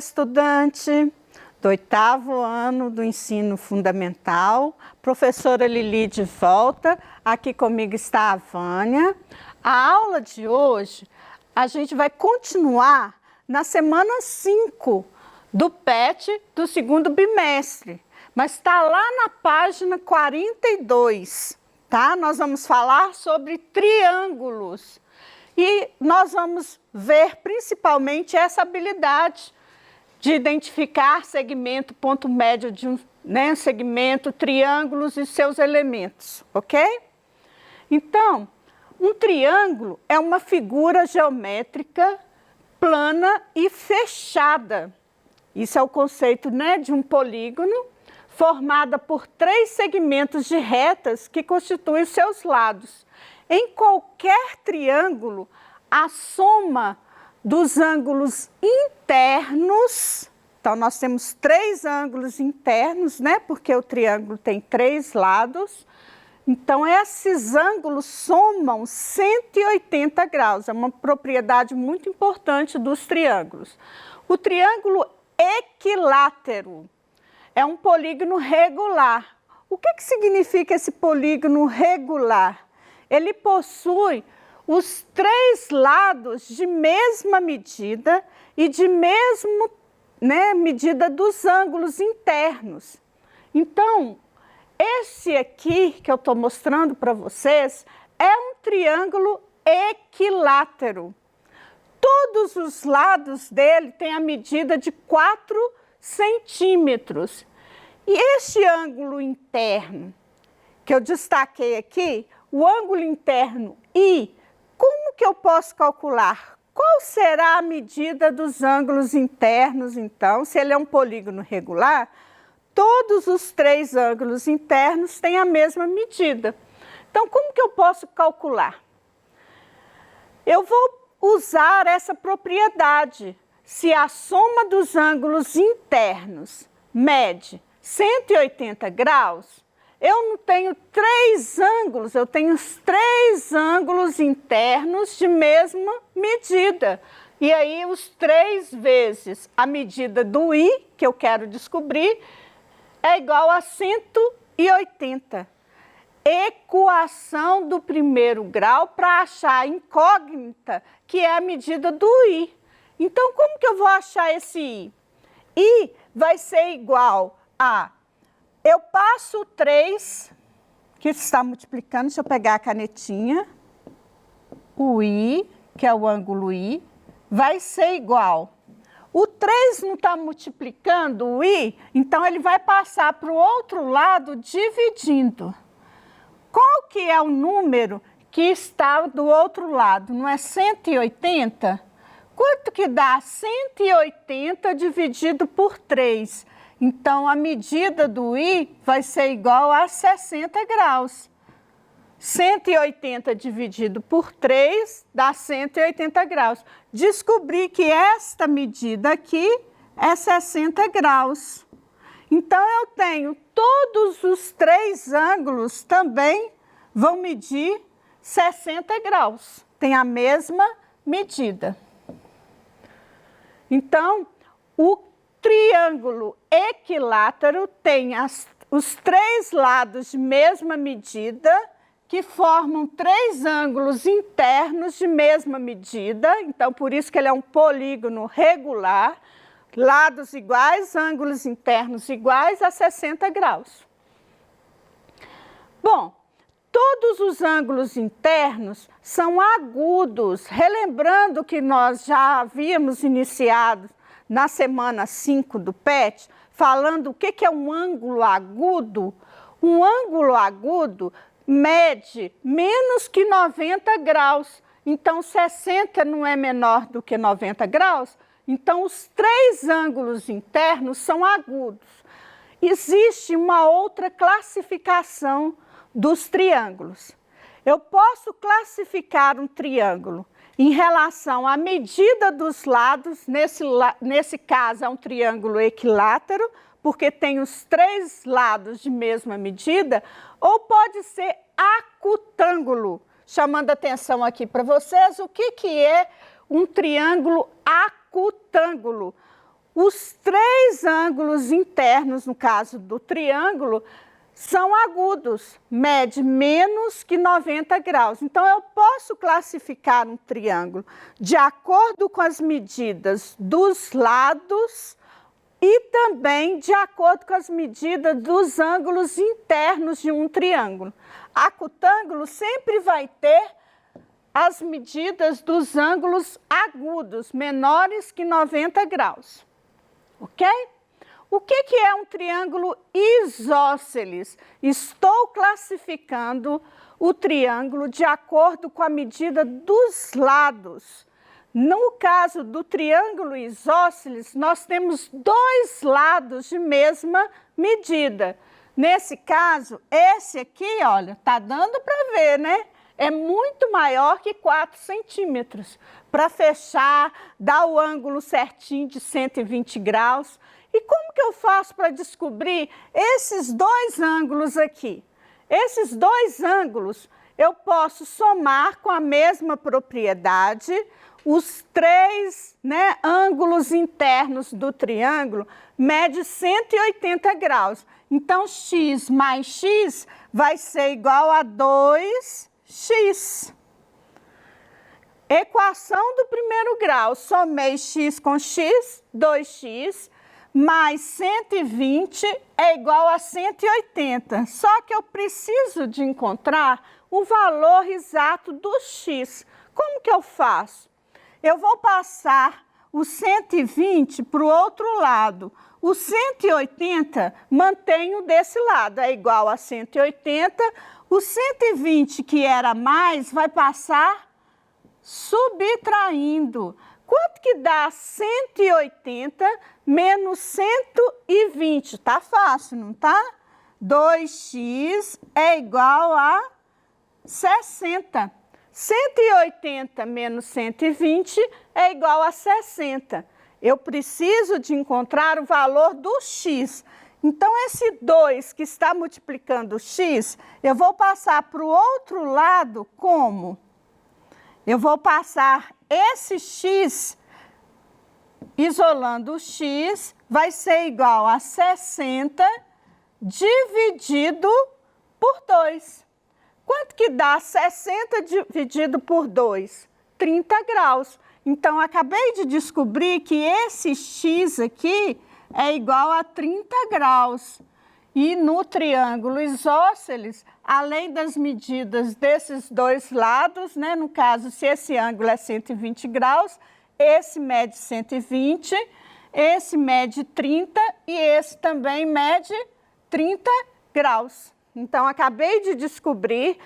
estudante do 8º ano do ensino fundamental, professora Lili de volta, aqui comigo está a Vânia. A aula de hoje, a gente vai continuar na semana 5 do PET do 2º bimestre, mas está lá na página 42, tá? Nós vamos falar sobre triângulos e nós vamos ver principalmente essa habilidade de identificar segmento, ponto médio de um segmento, triângulos e seus elementos, ok? Então, um triângulo é uma figura geométrica plana e fechada. Isso é o conceito, de um polígono formada por 3 segmentos de retas que constituem os seus lados. Em qualquer triângulo, a soma dos ângulos internos, então nós temos 3 ângulos internos, porque o triângulo tem 3 lados, então esses ângulos somam 180 graus, é uma propriedade muito importante dos triângulos. O triângulo equilátero é um polígono regular. O que significa esse polígono regular? Ele possui os 3 lados de mesma medida e de mesma medida dos ângulos internos. Então, esse aqui que eu estou mostrando para vocês é um triângulo equilátero. Todos os lados dele têm a medida de 4 centímetros. E este ângulo interno que eu destaquei aqui, o ângulo interno I, como que eu posso calcular? Qual será a medida dos ângulos internos, então? Se ele é um polígono regular, todos os 3 ângulos internos têm a mesma medida. Então, como que eu posso calcular? Eu vou usar essa propriedade. Se a soma dos ângulos internos mede 180 graus, eu não tenho 3 ângulos, eu tenho os 3 ângulos internos de mesma medida. E aí, os 3 vezes a medida do I, que eu quero descobrir, é igual a 180. Equação do 1º grau para achar a incógnita, que é a medida do I. Então, como que eu vou achar esse I? I vai ser igual a... Eu passo 3, que está multiplicando, deixa eu pegar a canetinha. O I, que é o ângulo I, vai ser igual. O 3 não está multiplicando o I, então ele vai passar para o outro lado dividindo. Qual que é o número que está do outro lado? Não é 180? Quanto que dá 180 dividido por 3? Então, a medida do I vai ser igual a 60 graus. 180 dividido por 3 dá 180 graus. Descobri que esta medida aqui é 60 graus. Então, eu tenho todos os 3 ângulos também vão medir 60 graus. Tem a mesma medida. Então, o triângulo equilátero tem os 3 lados de mesma medida, que formam 3 ângulos internos de mesma medida. Então, por isso que ele é um polígono regular. Lados iguais, ângulos internos iguais a 60 graus. Bom, todos os ângulos internos são agudos. Relembrando que nós já havíamos iniciado na semana 5 do PET, falando o que é um ângulo agudo. Um ângulo agudo mede menos que 90 graus. Então, 60 não é menor do que 90 graus. Então, os 3 ângulos internos são agudos. Existe uma outra classificação dos triângulos. Eu posso classificar um triângulo em relação à medida dos lados, nesse caso é um triângulo equilátero, porque tem os 3 lados de mesma medida, ou pode ser acutângulo. Chamando atenção aqui para vocês, o que é um triângulo acutângulo? os 3 ângulos internos, no caso do triângulo, são agudos, mede menos que 90 graus. Então, eu posso classificar um triângulo de acordo com as medidas dos lados e também de acordo com as medidas dos ângulos internos de um triângulo. Acutângulo sempre vai ter as medidas dos ângulos agudos, menores que 90 graus. Ok? O que é um triângulo isósceles? Estou classificando o triângulo de acordo com a medida dos lados. No caso do triângulo isósceles, nós temos 2 lados de mesma medida. Nesse caso, esse aqui, olha, tá dando para ver, né? É muito maior que 4 centímetros. Para fechar, dar o ângulo certinho de 120 graus. E como que eu faço para descobrir esses 2 ângulos aqui? Esses 2 ângulos eu posso somar com a mesma propriedade os 3, né, ângulos internos do triângulo, mede 180 graus. Então, x mais x vai ser igual a 2x. Equação do primeiro grau, somei x com x, 2x, mais 120 é igual a 180. Só que eu preciso de encontrar o valor exato do x. Como que eu faço? Eu vou passar o 120 para o outro lado. O 180 mantenho desse lado, é igual a 180. O 120, que era mais, vai passar subtraindo. Quanto que dá 180 menos 120? Tá fácil, não tá? 2x é igual a 60. 180 menos 120 é igual a 60. Eu preciso de encontrar o valor do x. Então, esse 2 que está multiplicando o x, eu vou passar para o outro lado como? Eu vou passar esse x, isolando o x, vai ser igual a 60 dividido por 2. Quanto que dá 60 dividido por 2? 30 graus. Então, acabei de descobrir que esse x aqui é igual a 30 graus. E no triângulo isósceles, além das medidas desses 2 lados, né, no caso, se esse ângulo é 120 graus, esse mede 120, esse mede 30 e esse também mede 30 graus. Então, acabei de descobrir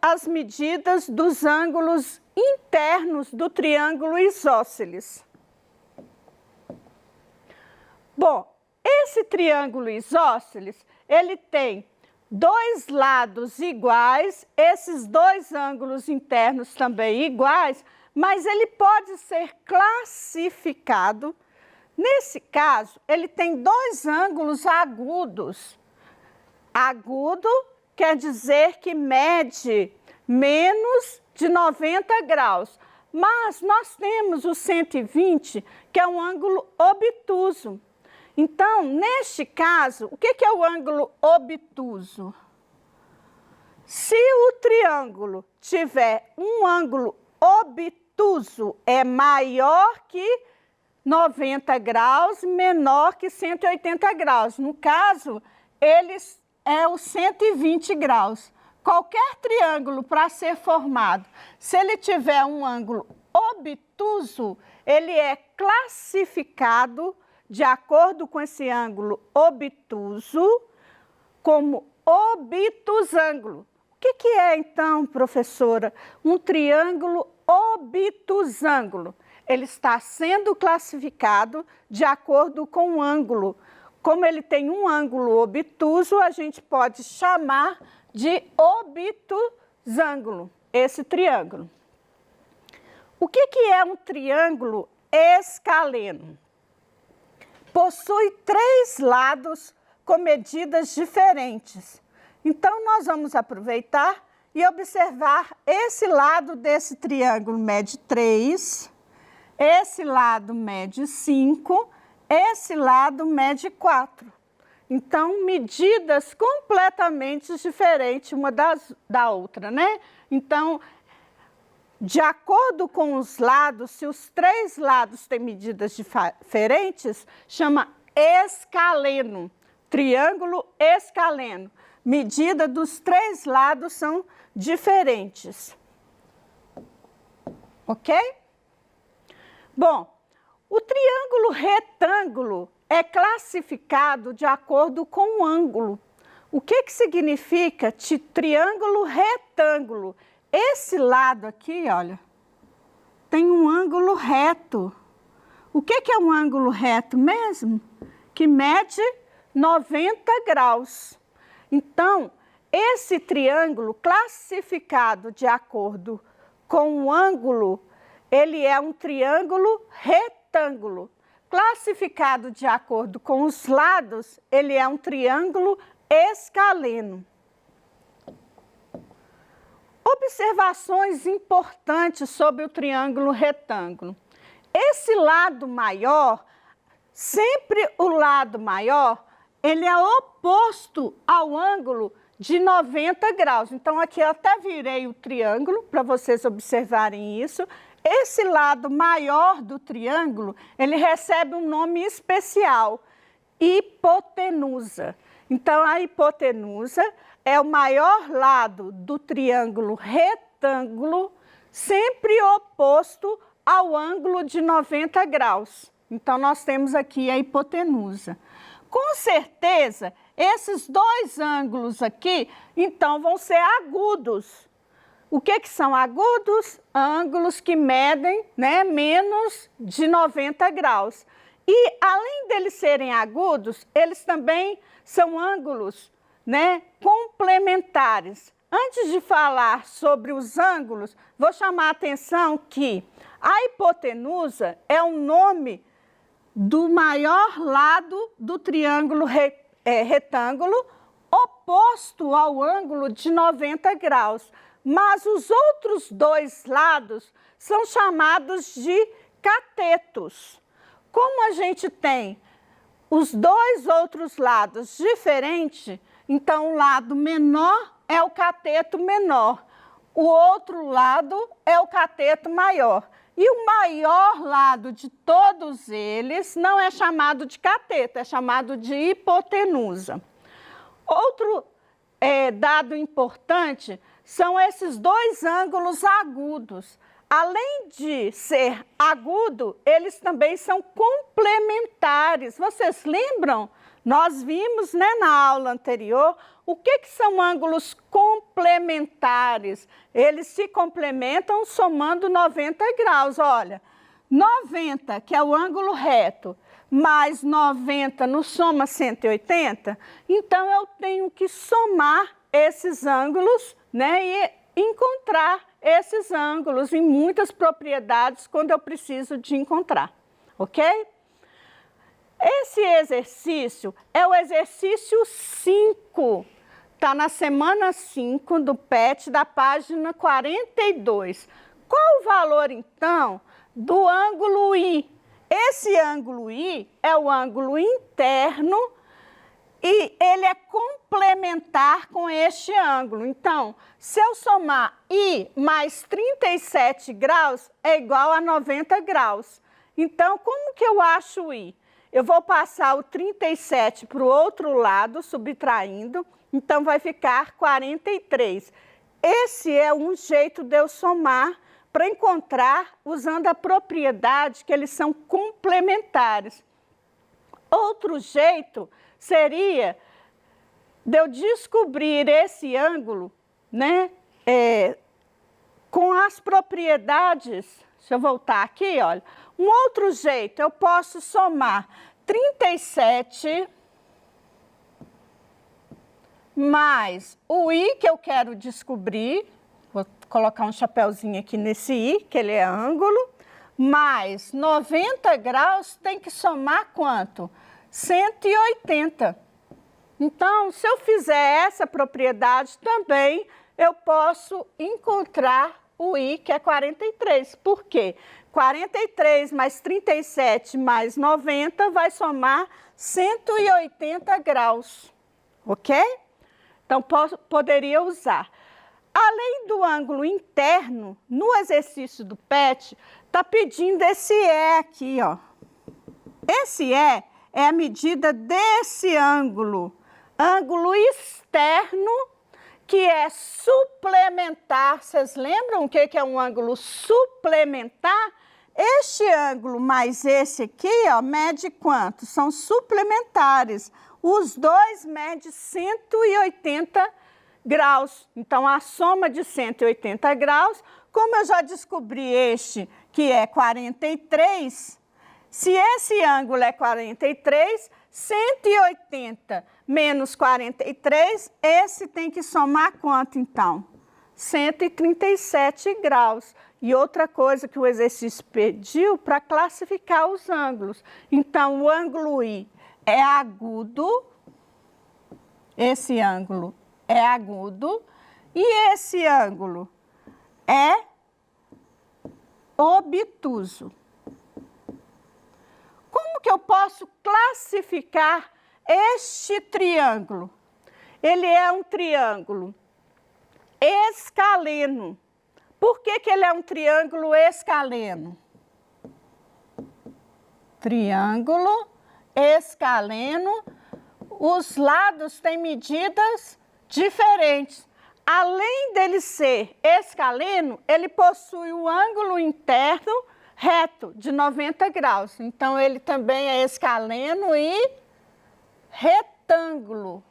as medidas dos ângulos internos do triângulo isósceles. Bom, esse triângulo isósceles, ele tem 2 lados iguais, esses 2 ângulos internos também iguais, mas ele pode ser classificado. Nesse caso, ele tem 2 ângulos agudos. Agudo quer dizer que mede menos de 90 graus. Mas nós temos o 120, que é um ângulo obtuso. Então, neste caso, o que é o ângulo obtuso? Se o triângulo tiver um ângulo obtuso, é maior que 90 graus, menor que 180 graus. No caso, eles é o 120 graus. Qualquer triângulo para ser formado, se ele tiver um ângulo obtuso, ele é classificado de acordo com esse ângulo obtuso como obtusângulo. O que é então, professora, um triângulo obtusângulo? Ele está sendo classificado de acordo com o ângulo. Como ele tem um ângulo obtuso, a gente pode chamar de obtusângulo, esse triângulo. O que é um triângulo escaleno? Possui 3 lados com medidas diferentes. Então, nós vamos aproveitar e observar esse lado desse triângulo mede 3, esse lado mede 5, esse lado mede 4. Então, medidas completamente diferentes uma da outra, né? Então, de acordo com os lados, se os 3 lados têm medidas diferentes, chama escaleno, triângulo escaleno. Medida dos 3 lados são diferentes. Ok? Bom, o triângulo retângulo é classificado de acordo com o ângulo. O que significa triângulo retângulo? Esse lado aqui, olha, tem um ângulo reto. O que é um ângulo reto mesmo? Que mede 90 graus. Então, esse triângulo classificado de acordo com o ângulo, ele é um triângulo retângulo. Classificado de acordo com os lados, ele é um triângulo escaleno. Observações importantes sobre o triângulo retângulo. Esse lado maior, sempre o lado maior, ele é oposto ao ângulo de 90 graus. Então, aqui eu até virei o triângulo para vocês observarem isso. Esse lado maior do triângulo, ele recebe um nome especial, hipotenusa. Então, a hipotenusa é o maior lado do triângulo retângulo, sempre oposto ao ângulo de 90 graus. Então, nós temos aqui a hipotenusa. Com certeza, esses 2 ângulos aqui, então, vão ser agudos. O que são agudos? Ângulos que medem, né, menos de 90 graus. E, além deles serem agudos, eles também são ângulos, né, complementares. Antes de falar sobre os ângulos, vou chamar a atenção que a hipotenusa é o nome do maior lado do triângulo retângulo, oposto ao ângulo de 90 graus. Mas os outros 2 lados são chamados de catetos. Como a gente tem os 2 outros lados diferentes, então o lado menor é o cateto menor, o outro lado é o cateto maior. E o maior lado de todos eles não é chamado de cateto, é chamado de hipotenusa. Outro dado importante são esses 2 ângulos agudos. Além de ser agudo, eles também são complementares. Vocês lembram? Nós vimos, né, na aula anterior o que são ângulos complementares. Eles se complementam somando 90 graus. Olha, 90, que é o ângulo reto, mais 90 no soma 180, então eu tenho que somar esses ângulos, né, e encontrar esses ângulos em muitas propriedades quando eu preciso de encontrar, ok? Esse exercício é o exercício 5, está na semana 5 do PET, da página 42. Qual o valor, então, do ângulo I? Esse ângulo I é o ângulo interno e ele é complementar com este ângulo. Então, se eu somar I mais 37 graus, é igual a 90 graus. Então, como que eu acho o I? Eu vou passar o 37 para o outro lado, subtraindo, então vai ficar 43. Esse é um jeito de eu somar para encontrar usando a propriedade que eles são complementares. Outro jeito seria de eu descobrir esse ângulo, né, com as propriedades. Deixa eu voltar aqui, olha. Um outro jeito, eu posso somar 37 mais o I que eu quero descobrir. Vou colocar um chapeuzinho aqui nesse I, que ele é ângulo, mais 90 graus tem que somar quanto? 180. Então, se eu fizer essa propriedade também, eu posso encontrar o I, que é 43. Por quê? 43 mais 37 mais 90 vai somar 180 graus, ok? Então, poderia usar. Além do ângulo interno, no exercício do PET, está pedindo esse E aqui, ó. Esse E é a medida desse ângulo externo, que é suplementar. Vocês lembram o que é um ângulo suplementar? Este ângulo mais esse aqui, ó, mede quanto? São suplementares. Os dois medem 180 graus. Então, a soma de 180 graus, como eu já descobri este, que é 43, se esse ângulo é 43, 180 menos 43, esse tem que somar quanto, então? 137 graus. E outra coisa que o exercício pediu para classificar os ângulos. Então, o ângulo I é agudo, esse ângulo é agudo, e esse ângulo é obtuso. Como que eu posso classificar este triângulo? Ele é um triângulo escaleno. Por que ele é um triângulo escaleno? Triângulo escaleno, os lados têm medidas diferentes. Além dele ser escaleno, ele possui o ângulo interno reto, de 90 graus. Então, ele também é escaleno e retângulo.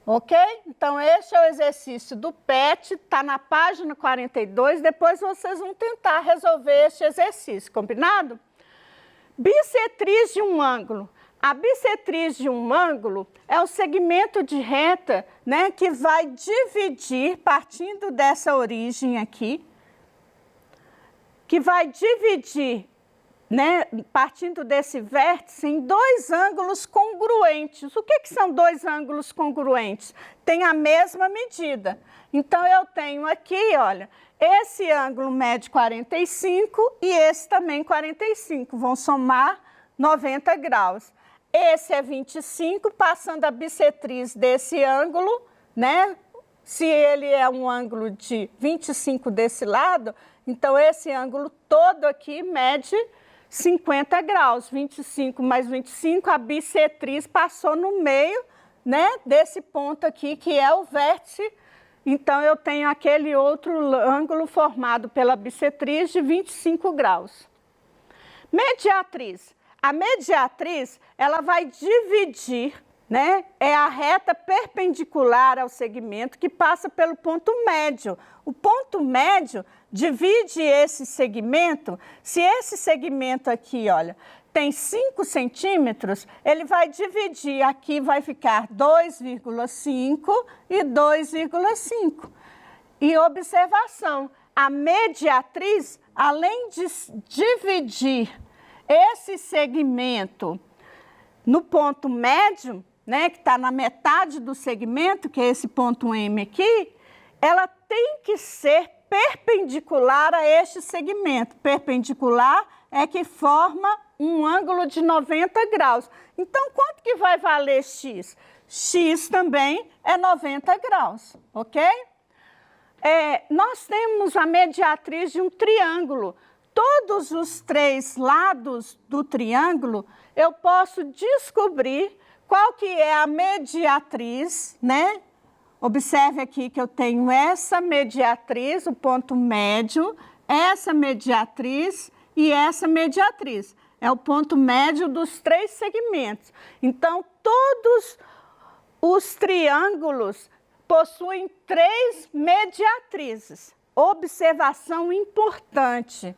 Ok? Então, este é o exercício do PET, está na página 42. Depois, vocês vão tentar resolver este exercício, combinado? Bissetriz de um ângulo. A bissetriz de um ângulo é o segmento de reta, né, que vai dividir, partindo dessa origem aqui, que vai dividir, né, partindo desse vértice, em dois ângulos congruentes. O que são dois ângulos congruentes? Tem a mesma medida. Então, eu tenho aqui, olha, esse ângulo mede 45 e esse também 45. Vão somar 90 graus. Esse é 25, passando a bissetriz desse ângulo, né? Se ele é um ângulo de 25 desse lado, então esse ângulo todo aqui mede 50 graus. 25 mais 25, a bissetriz passou no meio, né, desse ponto aqui, que é o vértice. Então, eu tenho aquele outro ângulo formado pela bissetriz de 25 graus. Mediatriz. A mediatriz, ela vai dividir, né? É a reta perpendicular ao segmento que passa pelo ponto médio. O ponto médio divide esse segmento. Se esse segmento aqui, olha, tem 5 centímetros, ele vai dividir, aqui vai ficar 2,5 e 2,5. E observação, a mediatriz, além de dividir esse segmento no ponto médio, né, que está na metade do segmento, que é esse ponto M aqui, ela tem que ser perpendicular a este segmento. Perpendicular é que forma um ângulo de 90 graus. Então, quanto que vai valer x? X também é 90 graus, ok? Nós temos a mediatriz de um triângulo. Todos os 3 lados do triângulo, eu posso descobrir qual que é a mediatriz, né? Observe aqui que eu tenho essa mediatriz, o ponto médio, essa mediatriz e essa mediatriz. É o ponto médio dos 3 segmentos. Então, todos os triângulos possuem 3 mediatrizes. Observação importante.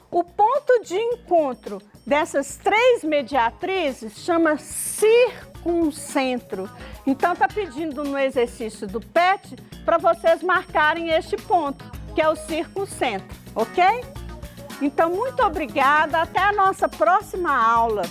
O ponto de encontro dessas 3 mediatrizes chama circuncentro. Então, está pedindo no exercício do PET para vocês marcarem este ponto, que é o circuncentro, ok? Então, muito obrigada. Até a nossa próxima aula.